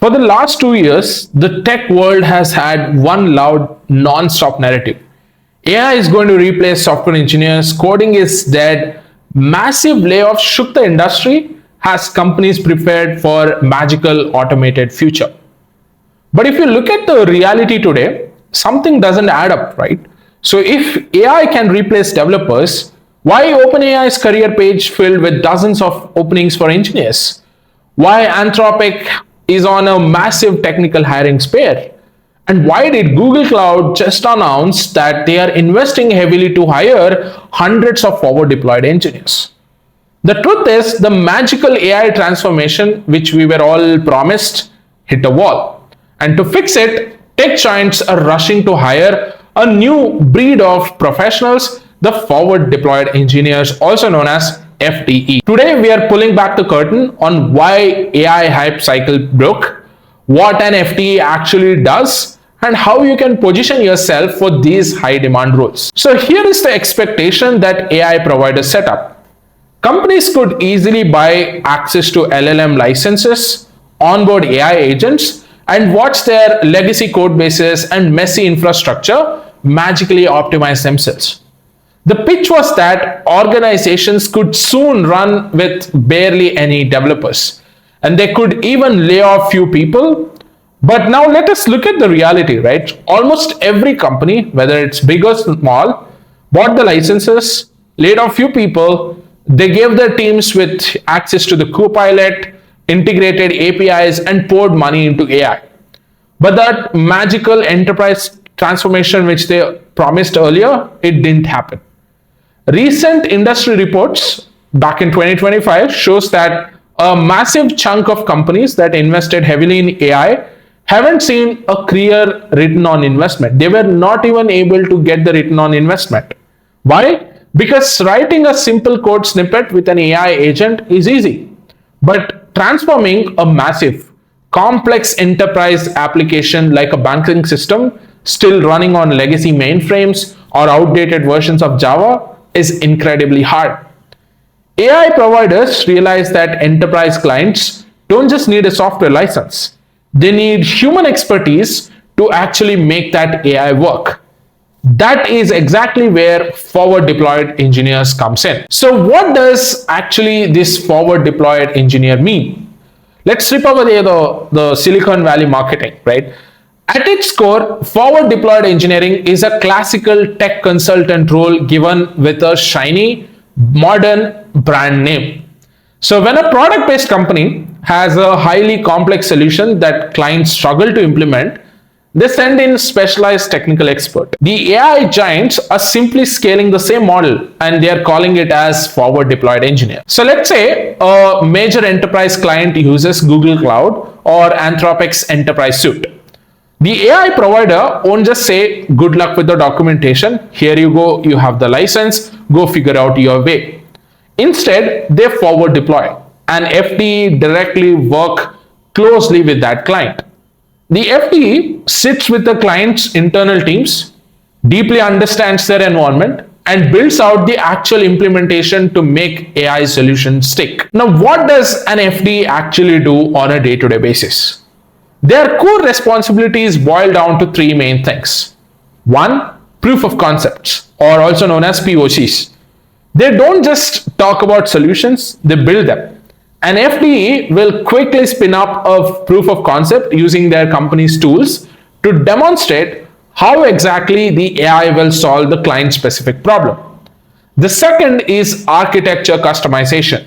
For the last 2 years, the tech world has had one loud, non-stop narrative. AI is going to replace software engineers, coding is dead, massive layoffs shook the industry as companies prepared for magical automated future. But if you look at the reality today, something doesn't add up, right? So if AI can replace developers, why OpenAI's career page filled with dozens of openings for engineers? Why Anthropic is on a massive technical hiring spree? And why did Google Cloud just announce that they are investing heavily to hire hundreds of forward deployed engineers? The truth is, the magical AI transformation, which we were all promised, hit a wall. And to fix it, tech giants are rushing to hire a new breed of professionals, the forward deployed engineers, also known as FDE. Today, we are pulling back the curtain on why AI hype cycle broke, what an FDE actually does, and how you can position yourself for these high demand roles. So here is the expectation that AI providers set up. Companies could easily buy access to LLM licenses, onboard AI agents, and watch their legacy code bases and messy infrastructure magically optimize themselves. The pitch was that organizations could soon run with barely any developers, and they could even lay off few people. But now let us look at the reality, right? Almost every company, whether it's big or small, bought the licenses, laid off few people, they gave their teams with access to the Copilot, integrated APIs, and poured money into AI. But that magical enterprise transformation which they promised earlier, it didn't happen. Recent industry reports back in 2025 shows that a massive chunk of companies that invested heavily in AI haven't seen a clear return on investment. They were not even able to get the return on investment. Why? Because writing a simple code snippet with an AI agent is easy, but transforming a massive, complex enterprise application like a banking system still running on legacy mainframes or outdated versions of Java is incredibly hard. AI providers realize that enterprise clients don't just need a software license. They need human expertise to actually make that AI work. That is exactly where forward deployed engineers comes in. So what does actually this forward deployed engineer mean? Let's strip away the Silicon Valley marketing, right? At its core, forward deployed engineering is a classical tech consultant role given with a shiny, modern brand name. So when a product-based company has a highly complex solution that clients struggle to implement, they send in specialized technical expert. The AI giants are simply scaling the same model and they are calling it as forward deployed engineer. So let's say a major enterprise client uses Google Cloud or Anthropic's enterprise suite. The AI provider won't just say, good luck with the documentation, here you go, you have the license, go figure out your way. Instead, they forward deploy and FDE directly work closely with that client. The FDE sits with the client's internal teams, deeply understands their environment, and builds out the actual implementation to make AI solutions stick. Now, what does an FDE actually do on a day-to-day basis? Their core responsibilities boil down to three main things. One, proof of concepts, or also known as POCs. They don't just talk about solutions, they build them. An FDE will quickly spin up a proof of concept using their company's tools to demonstrate how exactly the AI will solve the client-specific problem. The second is architecture customization.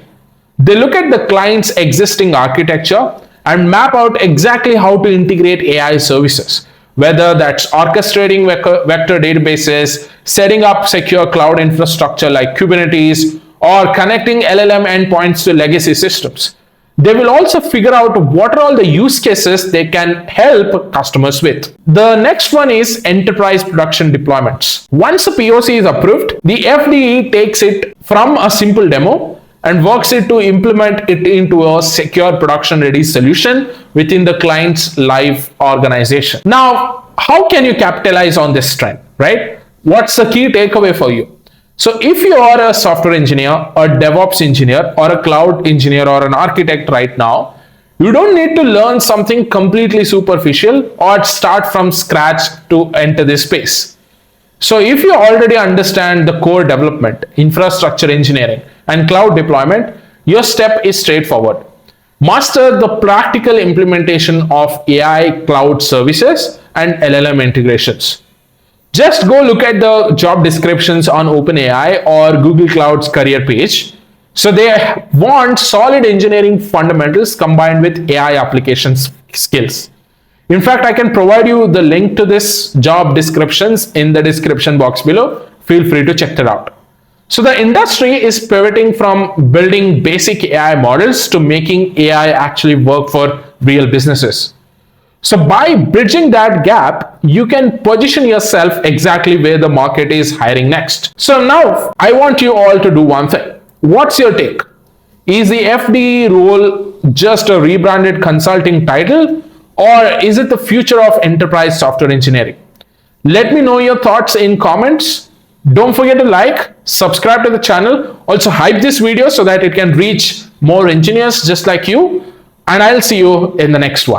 They look at the client's existing architecture and map out exactly how to integrate AI services, whether that's orchestrating vector databases, setting up secure cloud infrastructure like Kubernetes, or connecting LLM endpoints to legacy systems. They will also figure out what are all the use cases they can help customers with. The next one is enterprise production deployments. Once a POC is approved, the FDE takes it from a simple demo and works it to implement it into a secure production ready solution within the client's live organization. Now, how can you capitalize on this trend, right? What's the key takeaway for you? So if you are a software engineer or DevOps engineer or a cloud engineer or an architect right now, You don't need to learn something completely superficial or start from scratch to enter this space. So if you already understand the core development, infrastructure engineering, and cloud deployment, your step is straightforward. Master the practical implementation of AI cloud services and LLM integrations. Just go look at the job descriptions on OpenAI or Google Cloud's career page. So they want solid engineering fundamentals combined with AI applications skills. In fact, I can provide you the link to this job descriptions in the description box below. Feel free to check that out. So the industry is pivoting from building basic AI models to making AI actually work for real businesses. So by bridging that gap, you can position yourself exactly where the market is hiring next. So now I want you all to do one thing. What's your take? Is the FDE role just a rebranded consulting title, or is it the future of enterprise software engineering? Let me know your thoughts in comments. Don't forget to like, subscribe to the channel, also hype this video so that it can reach more engineers just like you. And I'll see you in the next one.